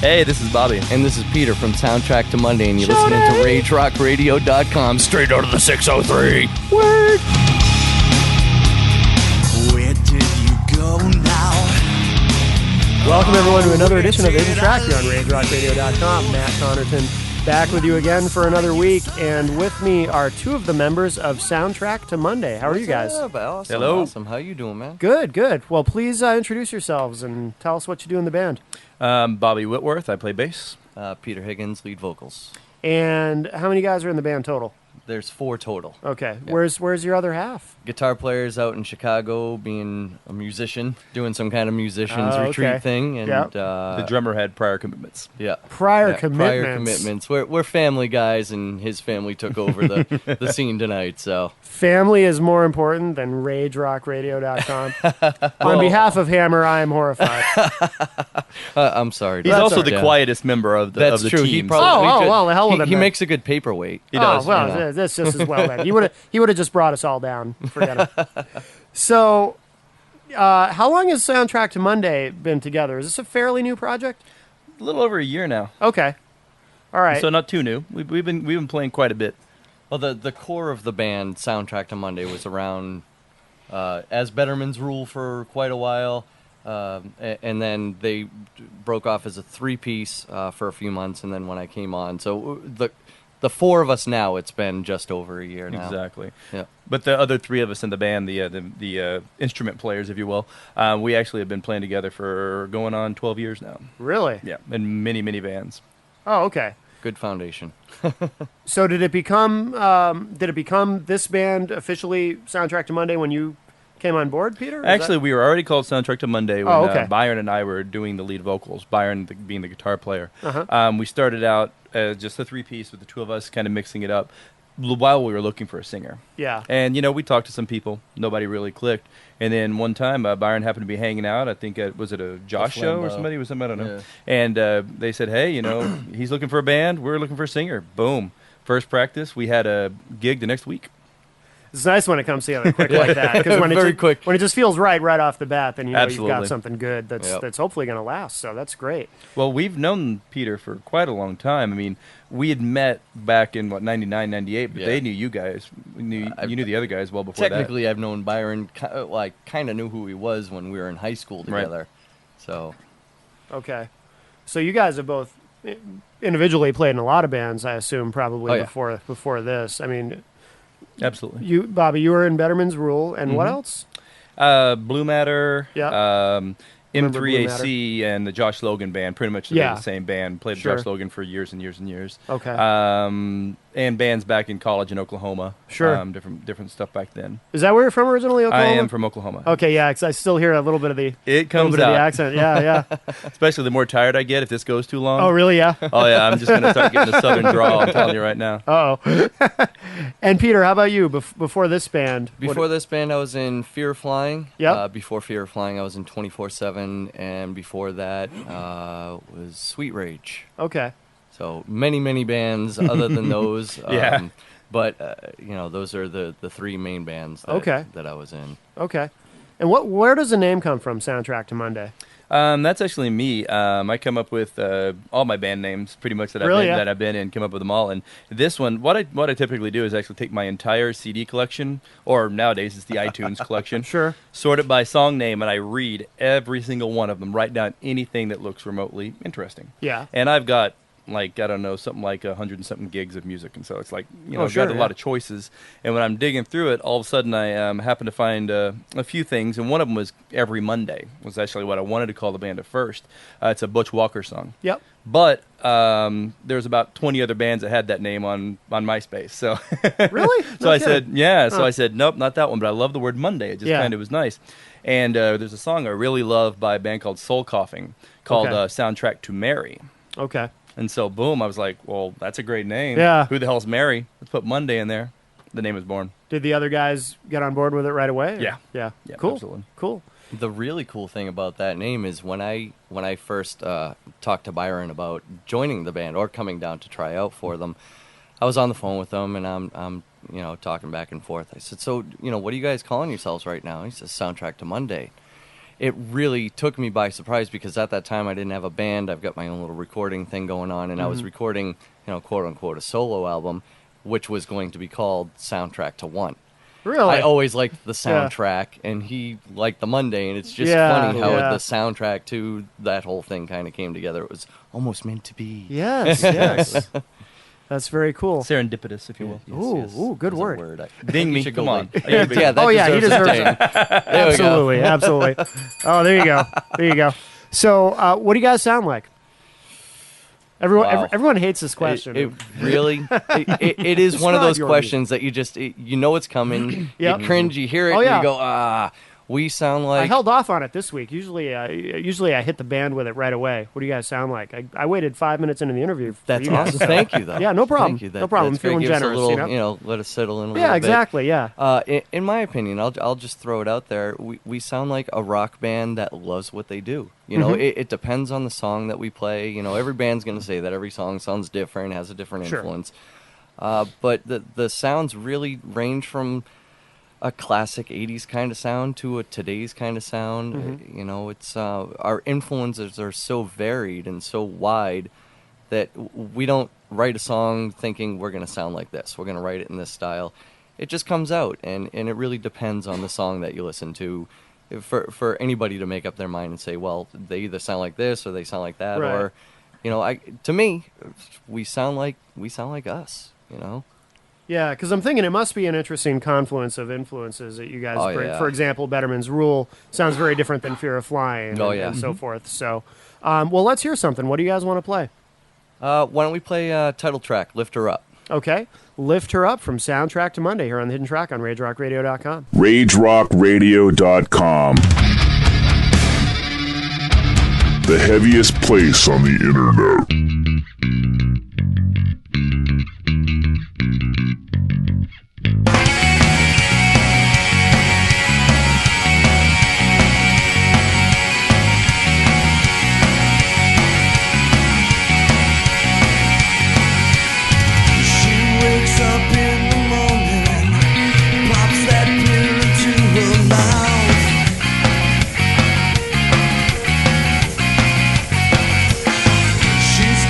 Hey, this is Bobby. And this is Peter from Soundtrack to Monday, and you're listening to RageRockRadio.com, straight out of the 603. Word! Where did you go now? Welcome, everyone, to another edition of Hidden Track here on RageRockRadio.com. Matt Connerton back with you again for another week, and with me are two of the members of Soundtrack to Monday. How are you guys? Awesome, Hello. Awesome. How you doing, man? Good, good. Well, please introduce yourselves and tell us what you do in the band. Bobby Whitworth. I play bass. Peter Higgins, lead vocals. And how many guys are in the band total? There's 4 total. Okay. Yeah. Where's your other half? Guitar players out in Chicago, being a musician, doing some kind of musicians Oh, retreat okay. thing, and Yep. The drummer had prior commitments. yeah, Prior Yeah, commitments. Prior commitments. We're family guys, and his family took over the scene tonight. So Family is more important than RageRockRadio.com. On behalf of Hammer, I am horrified. I'm sorry. He's That's also all right. the quietest member of the That's of the true. team. He so- probably Oh, could- well, the hell with him he then. makes a good paperweight. He does. Oh, well, you know. that's just as well then. He would have just brought us all down. Forget it. So, how long has Soundtrack to Monday been together? Is this a fairly new project? a little over a year now, Okay. All right. so not too new. We've been playing quite a bit. Well, the core of the band, Soundtrack to Monday, was around As Betterman's Rule for quite a while, and then they broke off as a 3-piece for a few months, and then when I came on, so the 4 of us now, it's been just over a year now. Exactly. Yeah. But the other 3 of us in the band, the instrument players, if you will, we actually have been playing together for going on 12 years now. Really? Yeah, in many bands. Oh, okay. Good foundation. So did it become this band officially Soundtrack to Monday when you came on board, Peter? Is Actually, that- we were already called Soundtrack to Monday when Oh, okay. Byron and I were doing the lead vocals, Byron being the guitar player. Uh-huh. We started out as just a 3-piece with the 2 of us kind of mixing it up while we were looking for a singer. yeah. And, we talked to some people. Nobody really clicked. And then one time, Byron happened to be hanging out. I think, was it a Josh show or Flambeau. somebody? Was somebody? I don't know. Yeah. And they said, hey, he's looking for a band. We're looking for a singer. Boom. First practice. We had a gig the next week. It's nice when it comes together quick like that, because when Very quick. when it just feels right off the bat, then you know you've got Absolutely. something good Yep. that's hopefully going to last. So that's great. Well, we've known Peter for quite a long time. I mean, we had met back in, 99, 98, but Yeah. they knew you guys. You knew the other guys well before Technically, I've known Byron, kind of knew who he was when we were in high school Right. together. So, Okay. So you guys have both individually played in a lot of bands, I assume, probably Oh, yeah. before this. I mean, that. Absolutely. you, Bobby, you were in Betterman's Rule, and what else? Blue Matter, Yeah. Remember Blue M3AC, and the Josh Logan band, pretty much Yeah. the same band. Played with Sure. Josh Logan for years and years and years. Okay. And bands back in college in Oklahoma. Sure. Different stuff back then. Is that where you're from originally, Oklahoma? I am from Oklahoma. Okay, yeah, 'cause I still hear a little bit of the It comes of the out, accent. Yeah, yeah. especially the more tired I get if this goes too long. Oh, really? Yeah. Oh, yeah, I'm just going to start getting a southern drawl, I'm telling you right now. Uh-oh. And Peter, how about you? Before this band? before this band, I was in Fear of Flying. Yep. Before Fear of Flying, I was in 24/7, and before that was Sweet Rage. Okay. So many bands other than those. Yeah. But those are the 3 main bands that I was in. Okay. And where does the name come from, Soundtrack to Monday? That's actually me. I come up with all my band names, pretty much that Really, yeah? I've been in, come up with them all. And this one, what I typically do is actually take my entire CD collection, or nowadays it's the iTunes collection. Sure. Sort it by song name, and I read every single one of them. Write down anything that looks remotely interesting. Yeah. And I've got, like, I don't know, something like 100 and something gigs of music, and so it's like, Oh, I've sure, got a yeah. lot of choices. And when I'm digging through it, all of a sudden I happen to find a few things, and one of them was Every Monday, was actually what I wanted to call the band at first. It's a Butch Walker song. Yep. But there's about 20 other bands that had that name on MySpace. So Really? so No I kidding. said, yeah. So Huh. I said, nope, not that one. But I love the word Monday. It just Yeah. kind of was nice. And there's a song I really love by a band called Soul Coughing called Okay. Soundtrack to Mary. Okay. And so, boom, I was like, well, that's a great name. Yeah. Who the hell's Mary? Let's put Monday in there. The name was born. Did the other guys get on board with it right away? or- Yeah. Yeah. Yeah, Cool. absolutely. Cool. The really cool thing about that name is when I first talked to Byron about joining the band or coming down to try out for them, I was on the phone with him and I'm talking back and forth. I said, so what are you guys calling yourselves right now? He says, Soundtrack to Monday. it really took me by surprise because at that time I didn't have a band. I've got my own little recording thing going on, and I was recording, quote unquote, a solo album, which was going to be called Soundtrack to One. Really? I always liked the soundtrack, and he liked the Monday, and it's just funny how the soundtrack to that whole thing kind of came together. It was almost meant to be. Yes, yes. That's very cool. Serendipitous, if you will. Ooh, good There's a word. Ding me, come on. Yeah, that he deserves a ding. it. There we go. Absolutely. Oh, there you go. There you go. So, what do you guys sound like? Everyone hates this question. It really, it is one of those questions that you just, you know it's coming. Yep. You cringe, you hear it, Oh, and yeah. you go, we sound like... I held off on it this week. Usually I hit the band with it right away. What do you guys sound like? I waited 5 minutes into the interview. That's for you guys. awesome. Thank you, though. Yeah, no problem. Thank you. No problem. I'm That's great. feeling Give us generous. a little, let us settle in a little bit. Yeah, exactly. Yeah. In my opinion, I'll just throw it out there. We sound like a rock band that loves what they do. It depends on the song that we play. Every band's going to say that every song sounds different, has a different Sure. influence. But the sounds really range from a classic 80s kind of sound to a today's kind of sound. It's our influences are so varied and so wide that we don't write a song thinking we're going to sound like this. We're going to write it in this style. It just comes out, and it really depends on the song that you listen to. For anybody to make up their mind and say, well, they either sound like this or they sound like that, Right. or, to me, we sound like us. Yeah, because I'm thinking it must be an interesting confluence of influences that you guys bring. yeah. For example, Betterman's Rule sounds very different than Fear of Flying and so Mm-hmm. forth. So, well, let's hear something. What do you guys want to play? Why don't we play title track, Lift Her Up? Okay. Lift Her Up from Soundtrack to Monday here on The Hidden Track on RageRockRadio.com. RageRockRadio.com. The heaviest place on the internet. She wakes up in the morning, pops that pill into her mouth. She's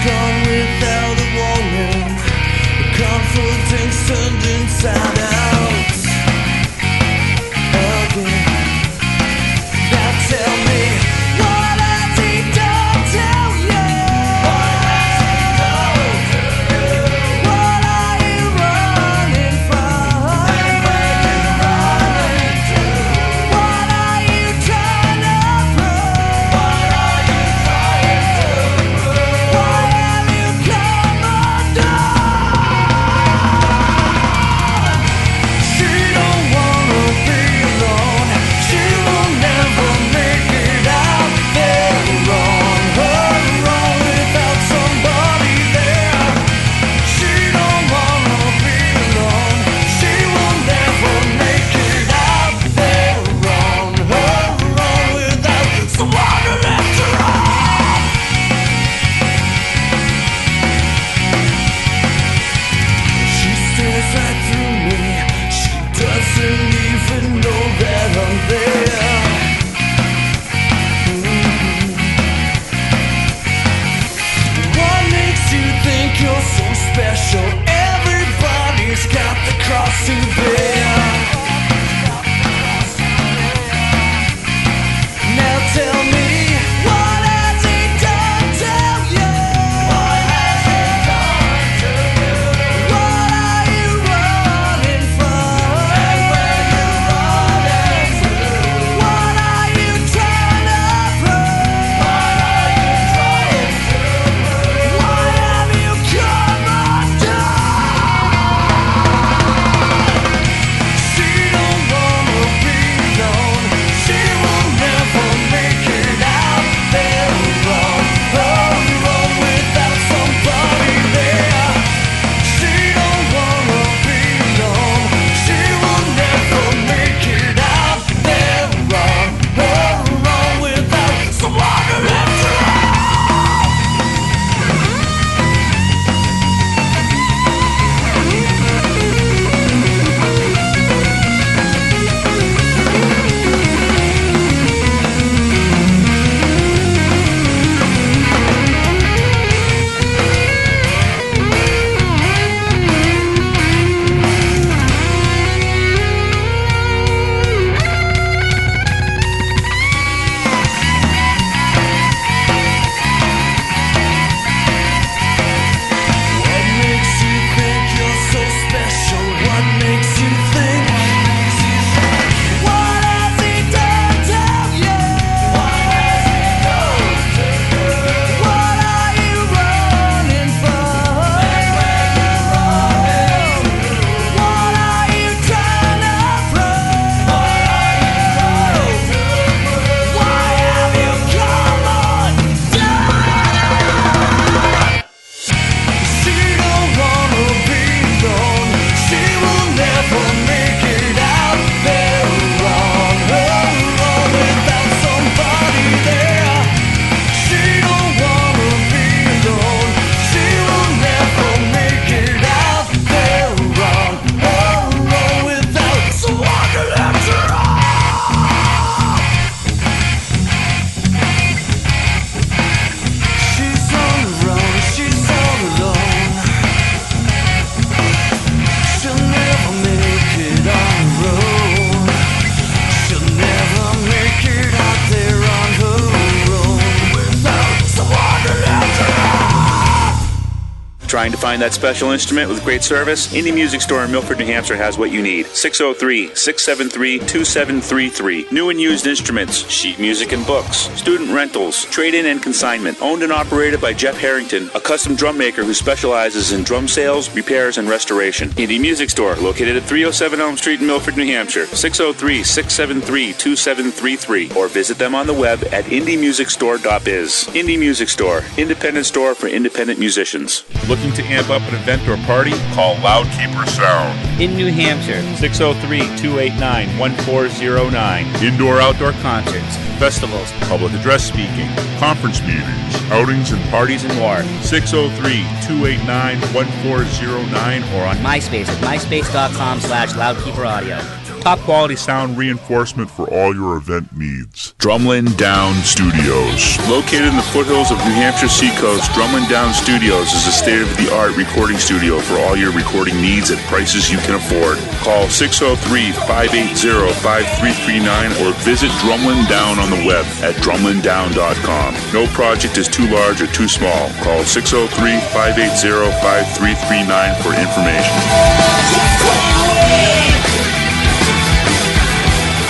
Trying to find that special instrument with great service? Indie Music Store in Milford, New Hampshire has what you need. 603-673-2733. New and used instruments, sheet music and books, student rentals, trade-in and consignment. Owned and operated by Jeff Harrington, a custom drum maker who specializes in drum sales, repairs, and restoration. Indie Music Store, located at 307 Elm Street in Milford, New Hampshire. 603-673-2733. Or visit them on the web at indiemusicstore.biz. Indie Music Store, independent store for independent musicians. Looking to amp up an event or party? Call Loudkeeper Sound. In New Hampshire, 603-289-1409. Indoor-outdoor concerts, festivals, public address speaking, conference meetings, outings and parties and more. 603-289-1409 or on MySpace at myspace.com/loudkeeperaudio. top quality sound reinforcement for all your event needs. Drumlin Down Studios. Located in the foothills of New Hampshire Seacoast, Drumlin Down Studios is a state-of-the-art recording studio for all your recording needs at prices you can afford. Call 603-580-5339 or visit Drumlin Down on the web at drumlindown.com. No project is too large or too small. Call 603-580-5339 for information.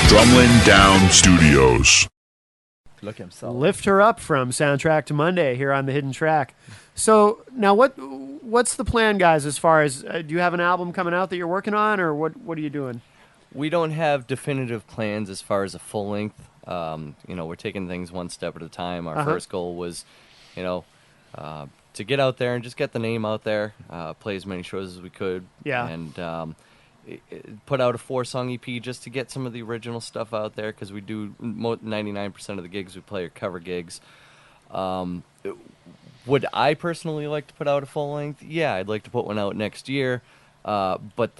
Drumlin Down Studios. Look himself. Lift Her Up from Soundtrack to Monday here on the Hidden Track. So now what's the plan, guys, as far as, do you have an album coming out that you're working on, or what are you doing? We don't have definitive plans as far as a full length. We're taking things one step at a time. Our first goal was, to get out there and just get the name out there, play as many shows as we could. Yeah. And put out a 4-song EP just to get some of the original stuff out there, because we do 99% of the gigs we play are cover gigs. Would I personally like to put out a full length? Yeah, I'd like to put one out next year. But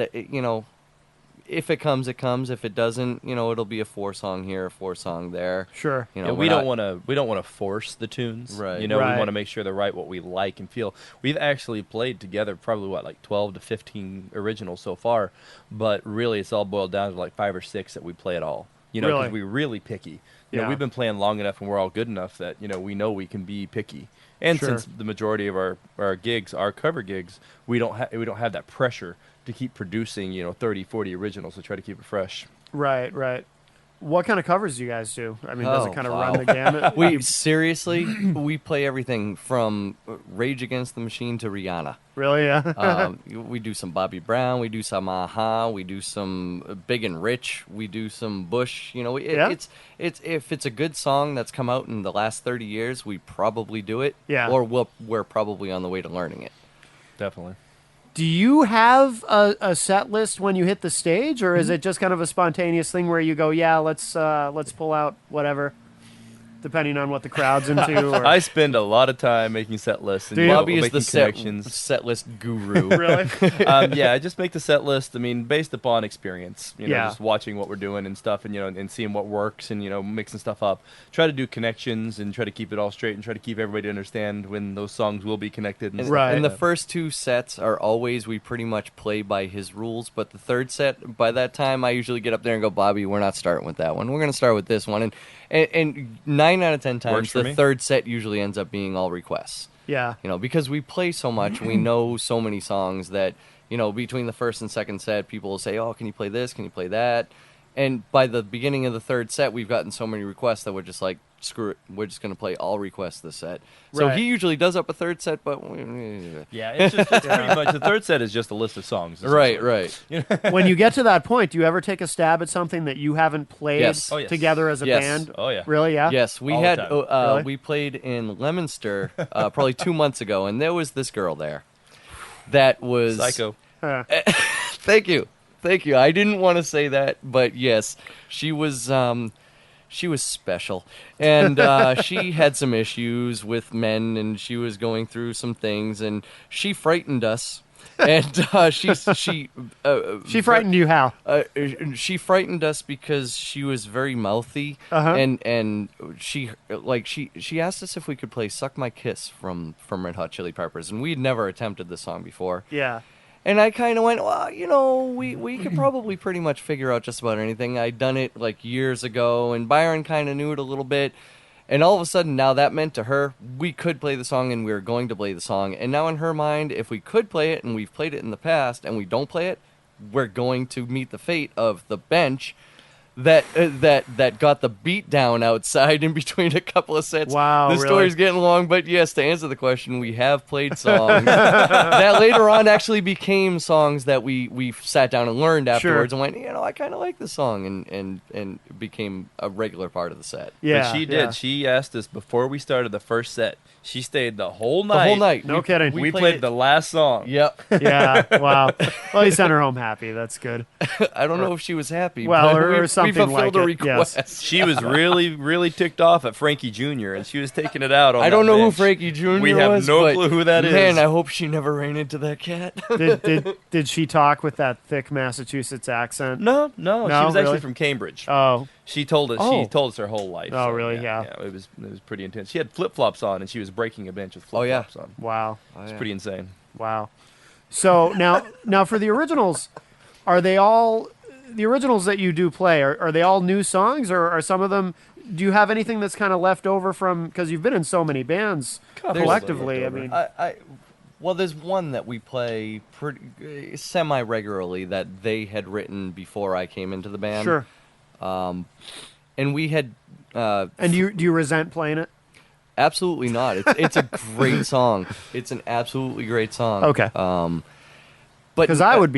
if it comes, it comes. If it doesn't, it'll be a 4-song here, a 4-song there. Sure. We don't want to force the tunes. Right. We want to make sure they're right, what we like and feel. We've actually played together probably 12 to 15 originals so far, but really it's all boiled down to 5 or 6 that we play at all. Because we're really picky. We've been playing long enough and we're all good enough that we know we can be picky. And since the majority of our gigs are cover gigs, we don't have that pressure to keep producing 30, 40 originals to try to keep it fresh. Right. What kind of covers do you guys do? I mean, does it kind of run the gamut? We play everything from Rage Against the Machine to Rihanna. Really? Yeah. We do some Bobby Brown, we do some Aha, we do some Big and Rich, we do some Bush. It's if it's a good song that's come out in the last 30 years, we probably do it. Yeah. Or we're probably on the way to learning it. Definitely. Do you have a set list when you hit the stage, or is it just kind of a spontaneous thing where you go, yeah, let's pull out whatever, depending on what the crowd's into? Or... I spend a lot of time making set lists. And Bobby is making the set list guru. Really? Yeah, I just make the set list. I mean, based upon experience. Just watching what we're doing and stuff, and seeing what works, and mixing stuff up. Try to do connections and try to keep it all straight, and try to keep everybody to understand when those songs will be connected. And right. And the first 2 sets are always we pretty much play by his rules, but the third set, by that time, I usually get up there and go, Bobby, we're not starting with that one. We're going to start with this one, and 9 out of 10 times the third set usually ends up being all requests. Yeah. Because we play so much, we know so many songs that, between the first and second set, people will say, oh, can you play this? Can you play that? And by the beginning of the third set, we've gotten so many requests that we're just like, screw it, we're just going to play all requests this set. So he usually does up a third set, but... Yeah, it's pretty much, the third set is just a list of songs. Right. When you get to that point, do you ever take a stab at something that you haven't played together as a band? Oh, yeah. Really, yeah? Yes, we we played in Leominster probably 2 months ago, and there was this girl there that was... Psycho. Thank you. I didn't want to say that, but yes, she was special, and she had some issues with men, and she was going through some things, and she frightened us. And she frightened you how? She frightened us because she was very mouthy, and she asked us if we could play "Suck My Kiss" from Red Hot Chili Peppers, and we'd never attempted the song before. Yeah. And I kind of went, well, we could probably pretty much figure out just about anything. I'd done it years ago, and Byron kind of knew it a little bit. And all of a sudden, now that meant to her, we could play the song and we were going to play the song. And now in her mind, if we could play it and we've played it in the past and we don't play it, we're going to meet the fate of the bench that got the beat down outside in between a couple of sets. Wow, the really? story's getting long, but yes, to answer the question, we have played songs that later on actually became songs that we sat down and learned afterwards and went, I kind of like this song, and became a regular part of the set. Yeah, but she did. yeah. She asked us before we started the first set. She stayed the whole night. The whole night. No kidding. We played played it. the last song. Yep. Yeah, wow. Well, you sent her home happy. That's good. I don't know if she was happy. Well, but or we something fulfilled like a it, yes. request. She was really, really ticked off at Frankie Jr. and she was taking it out on I don't that know who bench. Frankie Jr. We have was, no but clue who that is. Man, I hope she never ran into that cat. Did she talk with that thick Massachusetts accent? No, she No, was actually really? from Cambridge. Oh, She told us. Oh. She told us her whole life. Oh, really? Yeah. It was pretty intense. She had flip flops on, and she was breaking a bench with flip Oh, yeah. flops on. wow. It's pretty insane. Wow. So now for the originals, are they all the originals that you do play? Are they all new songs, or are some of them? Do you have anything that's kind of left over from because you've been in so many bands collectively? I mean, Well, there's one that we play pretty semi-regularly that they had written before I came into the band. sure. And we had And do you resent playing it? absolutely not. It's a great song. It's an absolutely great song. Okay. But Because I would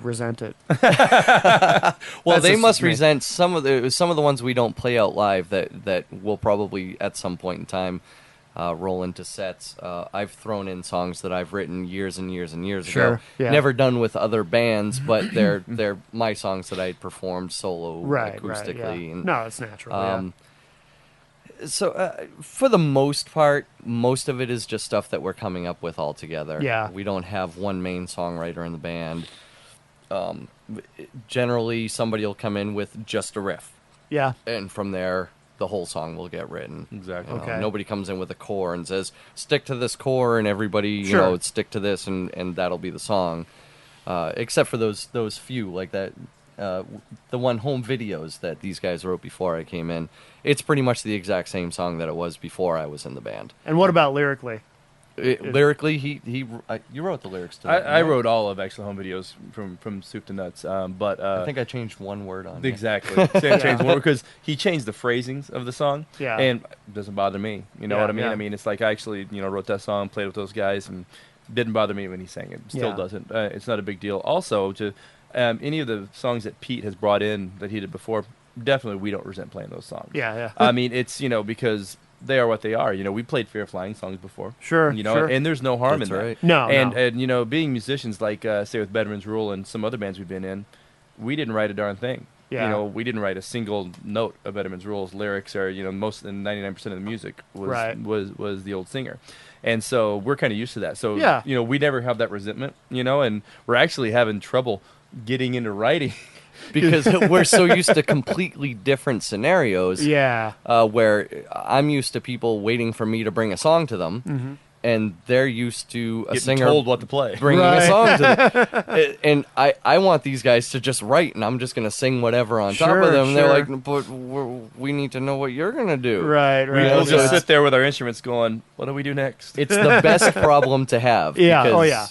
resent it. well, That's they just must me. resent some of the ones we don't play out live that will probably at some point in time roll into sets. I've thrown in songs that I've written years and years and years Sure, ago. yeah. Never done with other bands, but they're my songs that I performed solo Right. acoustically. Right, yeah. And, No, it's natural. Yeah. So for the most part, most of it is just stuff that we're coming up with all together. Yeah. We don't have one main songwriter in the band. Generally, somebody will come in with just a riff, Yeah. and from there, the whole song will get written. Exactly. Okay. Nobody comes in with a core and says, stick to this core, and everybody, Sure. stick to this, and that'll be the song. Except for those few, like that, the one home videos that these guys wrote before I came in. It's pretty much the exact same song that it was before I was in the band. And what about lyrically? Lyrically, you wrote the lyrics to that. I right? wrote all of actual home videos from soup to nuts. But I think I changed one word on it. exactly. Sam changed one because he changed the phrasings of the song. Yeah. And it doesn't bother me. You know Yeah, what I mean? yeah. I mean, it's like I actually wrote that song, played with those guys, and didn't bother me when he sang it. Still Yeah. doesn't. It's not a big deal. Also, to any of the songs that Pete has brought in that he did before, definitely we don't resent playing those songs. Yeah, yeah. I mean, it's because they are what they are. We played Fear Flying songs before. Sure, sure. And there's no harm That's in that. right. No, and no. being musicians like say with Bedman's Rule and some other bands we've been in, we didn't write a darn thing. Yeah. We didn't write a single note of Bedman's Rule's lyrics, or most and 99% of the music was Right. was the old singer. And so we're kind of used to that. So Yeah. we never have that resentment, and we're actually having trouble getting into writing. Because we're so used to completely different scenarios. Yeah. Where I'm used to people waiting for me to bring a song to them, and they're used to a Getting singer told what to play. bringing Right. a song to them. And I want these guys to just write, and I'm just going to sing whatever on top Sure, of them. And they're sure. like, but we need to know what you're going to do. Right, right. We'll So just it's- sit there with our instruments going, what do we do next? It's the best problem to have. Yeah, Because, oh, yeah.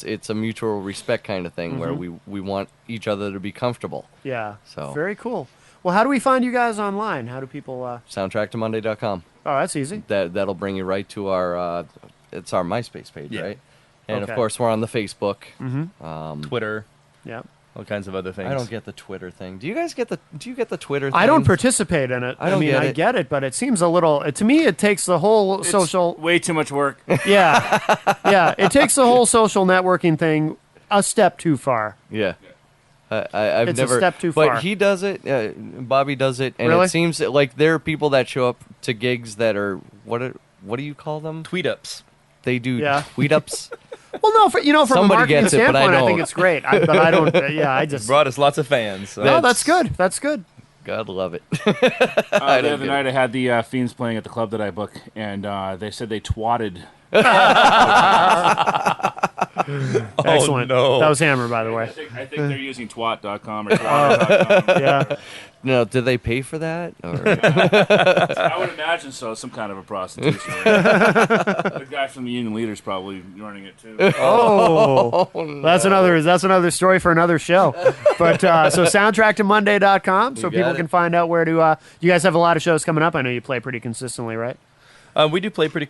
it's a mutual respect kind of thing where we want each other to be comfortable. Yeah. So- Very cool. Well, how do we find you guys online? How do people? Soundtracktomonday.com. Oh, that's easy. That'll bring you right to our it's our MySpace page, Yeah. right? And Okay. of course we're on the Facebook. Twitter, Yeah. all kinds of other things. I don't get the Twitter thing. Do you guys get the Twitter thing? I don't participate in it. I don't mean, get I it. get it, but it seems a little. To me, it takes the whole It's social. way too much work. Yeah, yeah. It takes the whole social networking thing a step too far. Yeah. I've It's a never step too but far. he does it. Bobby does it, and Really? it seems that, like there are people that show up to gigs that are what do you call them? Tweet ups. They do Yeah. tweet ups. Well, no, from a Somebody marketing gets it, but I standpoint, I think don't. it's great. But I don't. Yeah, I just. Brought us lots of fans. So. No, that's good. That's good. God love it. The other get night I had the Fiends playing at the club that I book, and they said they twatted. Excellent. no. That was Hammer, by the I way. think they're using twat.com or twat.com. Yeah. No, did they pay for that? Or? I would imagine so. Some kind of a prostitution. The guy from the Union Leader's probably running it too. Oh, that's another story for another show. But so soundtracktomonday.com, so You got people it. can find out where to. You guys have a lot of shows coming up. I know you play pretty consistently, right? We do play pretty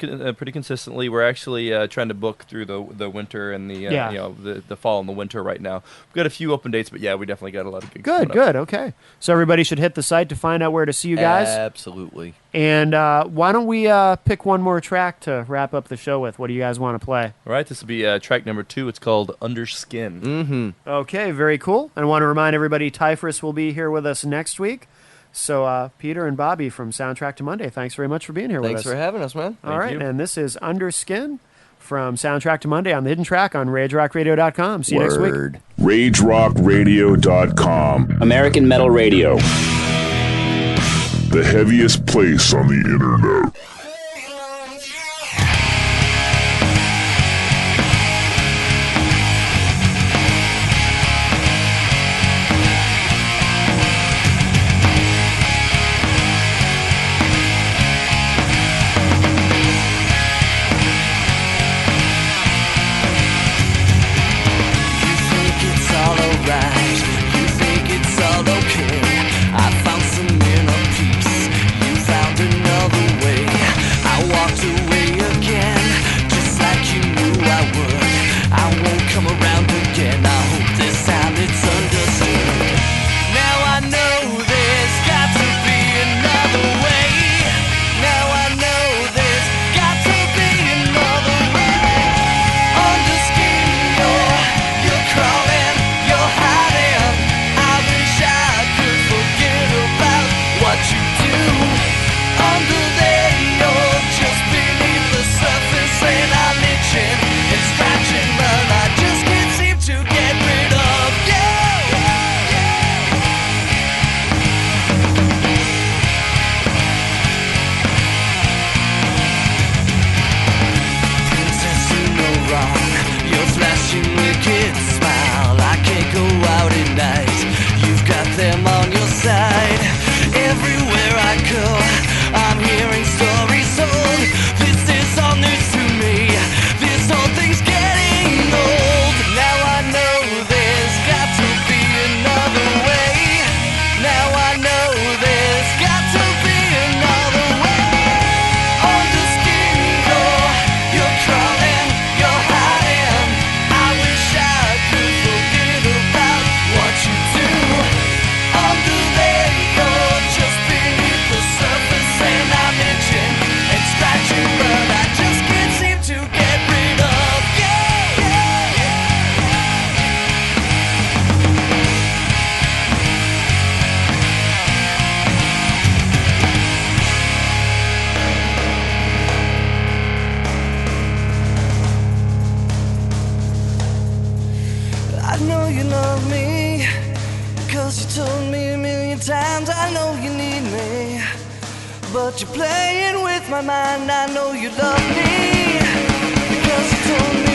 consistently. We're actually trying to book through the winter and the fall and the winter right now. We've got a few open dates, but yeah, we definitely got a lot of gigs. Good, coming up. good, okay. So everybody should hit the site to find out where to see you guys. Absolutely. And why don't we pick one more track to wrap up the show with? What do you guys want to play? All right, this will be track number 2. It's called Under Skin. Mm-hmm. Okay, very cool. And I want to remind everybody, Typhus will be here with us next week. So Peter and Bobby from Soundtrack to Monday, thanks very much for being here with us. Thanks for having us, man. All right, you. and this is Under Skin from Soundtrack to Monday on the Hidden Track on RageRockRadio.com. See you next week. RageRockRadio.com. American Metal Radio. The heaviest place on the internet. But you're playing with my mind. I know you love me because you told me